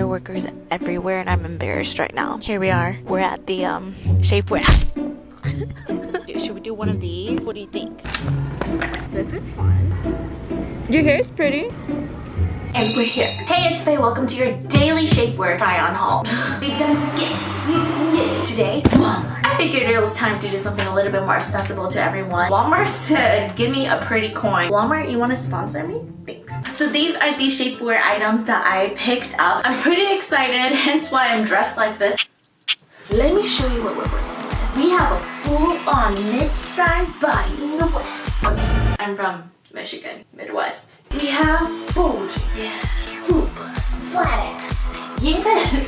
workers everywhere and I'm embarrassed right now. Here we are. We're at the shapewear. Should we do one of these? What do you think? This is fun. Your hair is pretty. And we're here. Hey, it's Faye. Welcome to your daily shapewear try-on haul. We've done skims. We've done it. Today, Walmart. I figured it was time to do something a little bit more accessible to everyone. Walmart said, give me a pretty coin. Walmart, you want to sponsor me? Thanks. So these are the shapewear items that I picked up. I'm pretty excited, hence why I'm dressed like this. Let me show you what we're working with. We have a full-on mid-sized body in the West. Okay, I'm from Michigan, Midwest. We have bulge, yeah, fupas, flat ass, yeah.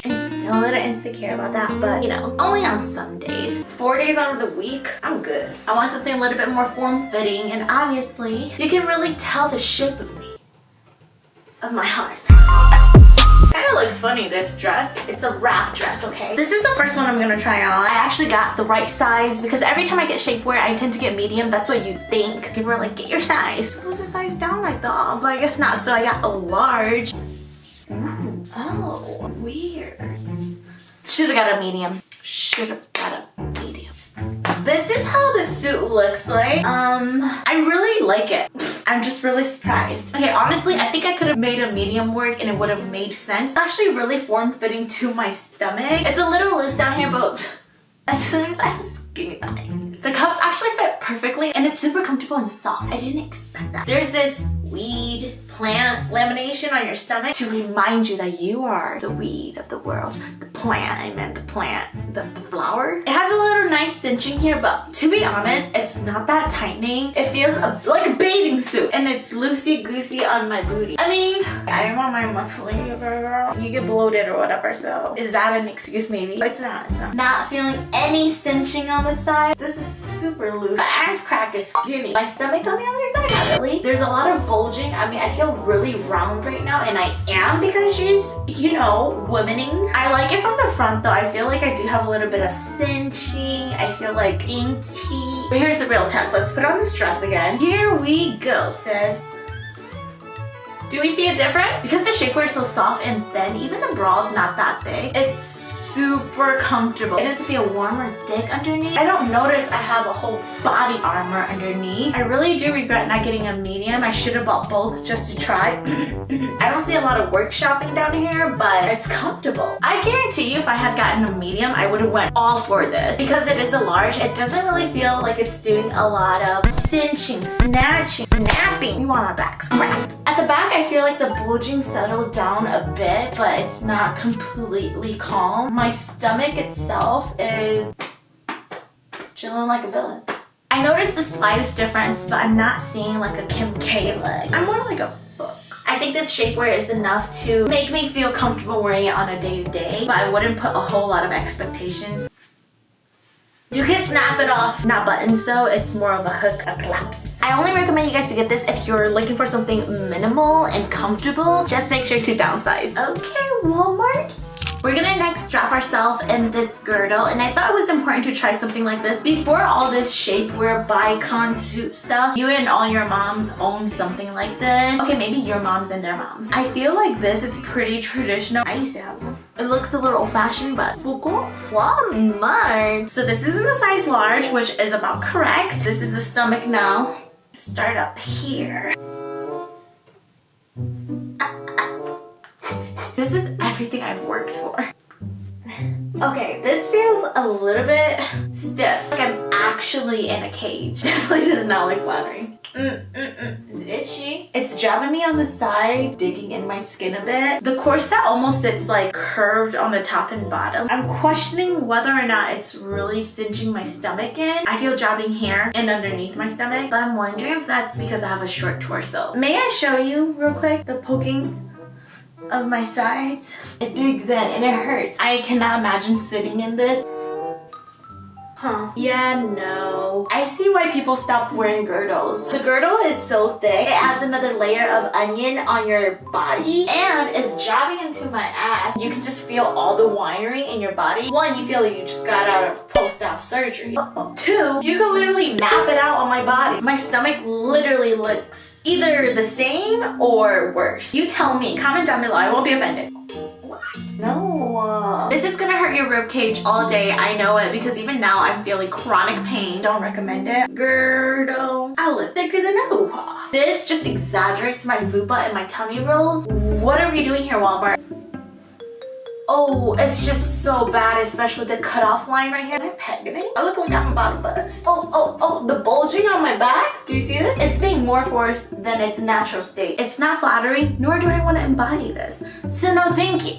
I'm still a little insecure about that, but you know, only on some days. 4 days out of the week, I'm good. I want something a little bit more form-fitting, and obviously, you can really tell the shape of me, of my heart. Kinda looks funny, this dress. It's a wrap dress, okay? This is the first one I'm gonna try on. I actually got the right size because every time I get shapewear, I tend to get medium. That's what you think. People are like, get your size. Who's a size down I thought, but I guess not. So I got a large. Ooh. Oh, weird. Should've got a medium. Should've got a medium. This is how the suit looks like. I really like it. I'm just really surprised. Okay, honestly, I think I could have made a medium work and it would have made sense. It's actually really form-fitting to my stomach. It's a little loose down here, but as soon as I have skinny thighs. The cups actually fit perfectly and it's super comfortable and soft. I didn't expect that. There's this weed plant lamination on your stomach to remind you that you are the weed of the world. The plant, I meant the plant, the flower. It has a little nice cinching here, but to be honest, it's not that tightening. It feels like a bathing suit and it's loosey-goosey on my booty. I mean, I'm on my monthly, girl. You get bloated or whatever, so is that an excuse maybe? It's not, it's not. Not feeling any cinching on the side. This is super loose. My ass crack is skinny. My stomach on the other side, not really. There's a lot of bulging. I mean, I feel really round right now, and I am because she's, you know, womaning. I like it from the front though. I feel like I do have a little bit of cinching. I feel like dainty. But here's the real test. Let's put on this dress again. Here we go, sis. Do we see a difference? Because the shapewear is so soft and thin, even the bra is not that thick. It's super comfortable. It doesn't feel warm or thick underneath. I don't notice I have a whole body armor underneath. I really do regret not getting a medium. I should have bought both just to try. I don't see a lot of work shopping down here, but it's comfortable. I guarantee you if I had gotten a medium, I would have went all for this. Because it is a large, it doesn't really feel like it's doing a lot of cinching, snatching, snapping. We want our backs cracked. At the back, I feel like the bulging settled down a bit, but it's not completely calm. My stomach itself is chilling like a villain. I noticed the slightest difference, but I'm not seeing like a Kim K leg. I'm more like a book. I think this shapewear is enough to make me feel comfortable wearing it on a day-to-day, but I wouldn't put a whole lot of expectations. You can snap it off. Not buttons though, it's more of a hook, a collapse. I only recommend you guys to get this if you're looking for something minimal and comfortable. Just make sure to downsize. Okay, Walmart. We're gonna next drop ourselves in this girdle, and I thought it was important to try something like this. Before all this shapewear, bicon suit stuff, you and all your moms own something like this. Okay, maybe your moms and their moms. I feel like this is pretty traditional. I used to have one. It looks a little old-fashioned, but Walmart. So this is in the size large, which is about correct. This is the stomach now. Start up here. This is everything I've worked for. Okay, this feels a little bit stiff. Like I'm actually in a cage. Definitely does not look flattering. It's itchy. It's jabbing me on the side, digging in my skin a bit. The corset almost sits like curved on the top and bottom. I'm questioning whether or not it's really cinching my stomach in. I feel jabbing here and underneath my stomach, but I'm wondering if that's because I have a short torso. May I show you real quick the poking of my sides? It digs in and it hurts. I cannot imagine sitting in this. Huh. Yeah, no. I see why people stopped wearing girdles. The girdle is so thick, it adds another layer of onion on your body and it's jabbing into my ass. You can just feel all the wiring in your body. One, you feel like you just got out of post-op surgery. Two, you can literally map it out on my body. My stomach literally looks either the same or worse. You tell me. Comment down below. I won't be offended. What? is gonna hurt your rib cage all day. I know it because even now I'm feeling chronic pain. Don't recommend it. Girdle. I look thicker than a hoo-ha. This just exaggerates my fupa and my tummy rolls. What are we doing here, Walmart? Oh, it's just so bad, especially the cutoff line right here. Am I pegging? I look like I'm about to bust. Oh, the bulging on my back. Do you see this? It's being more forced than its natural state. It's not flattering, nor do I want to embody this. So no, thank you.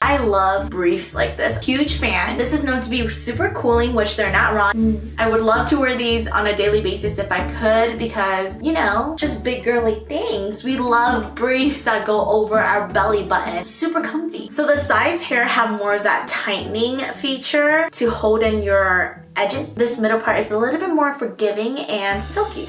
I love briefs like this. Huge fan. This is known to be super cooling, which they're not wrong. I would love to wear these on a daily basis if I could because, you know, just big girly things. We love briefs that go over our belly button. Super comfy. So the sides here have more of that tightening feature to hold in your edges. This middle part is a little bit more forgiving and silky.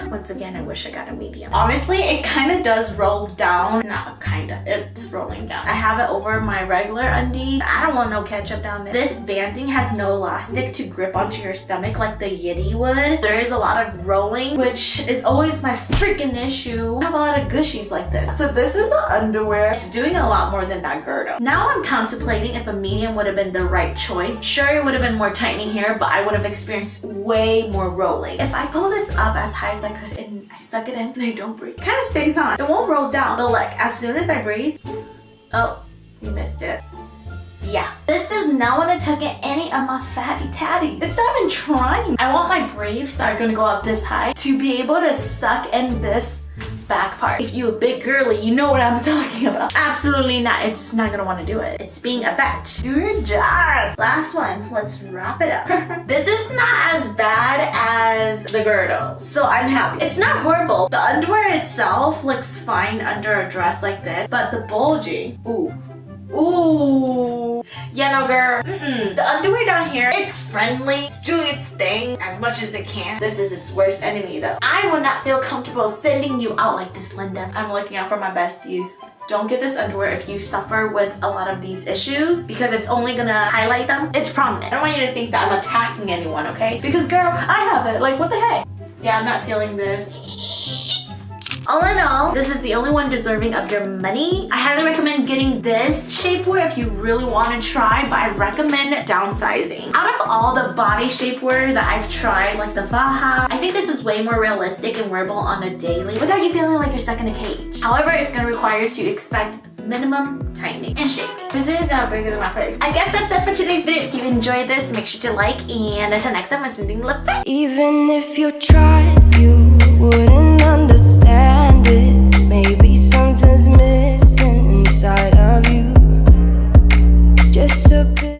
Once again, I wish I got a medium. Honestly, it kind of does roll down. Not kinda, it's rolling down. I have it over my regular undie. I don't want no ketchup down there. This banding has no elastic to grip onto your stomach like the Yitty would. There is a lot of rolling, which is always my freaking issue. I have a lot of gushies like this. So this is the underwear. It's doing a lot more than that girdle. Now I'm contemplating if a medium would have been the right choice. Sure, it would have been more tightening here, but I would have experienced way more rolling. If I pull this up as high as I could and I suck it in and I don't breathe, it kind of stays on. It won't roll down, but like as soon as I breathe, oh, you missed it. Yeah. This does not want to tug at any of my fatty tatty. It's not even trying. I want my briefs that are going to go up this high to be able to suck in this back part. If you a big girly, you know what I'm talking about. Absolutely not. It's not gonna want to do it. It's being a bitch. Do your job. Last one. Let's wrap it up. This is not as bad as the girdle, so I'm happy. It's not horrible. The underwear itself looks fine under a dress like this, but the bulging, ooh, yeah, no girl. The underwear down here, it's friendly. It's doing its thing as much as it can. This is its worst enemy though. I would not feel comfortable sending you out like this, Linda. I'm looking out for my besties. Don't get this underwear if you suffer with a lot of these issues because it's only gonna highlight them. It's prominent. I don't want you to think that I'm attacking anyone, okay? Because girl, I have it. Like, what the heck? Yeah, I'm not feeling this. All in all, this is the only one deserving of your money. I highly recommend getting this shapewear if you really want to try, but I recommend downsizing. Out of all the body shapewear that I've tried, like the Vaha, I think this is way more realistic and wearable on a daily without you feeling like you're stuck in a cage. However, it's going to require you to expect minimum tightening and shaping. This is how bigger than my face. I guess that's it for today's video. If you enjoyed this, make sure to like, and until next time, I'm sending love. Even if you tried, you wouldn't understand it. Maybe something's missing inside of you. Just a bit.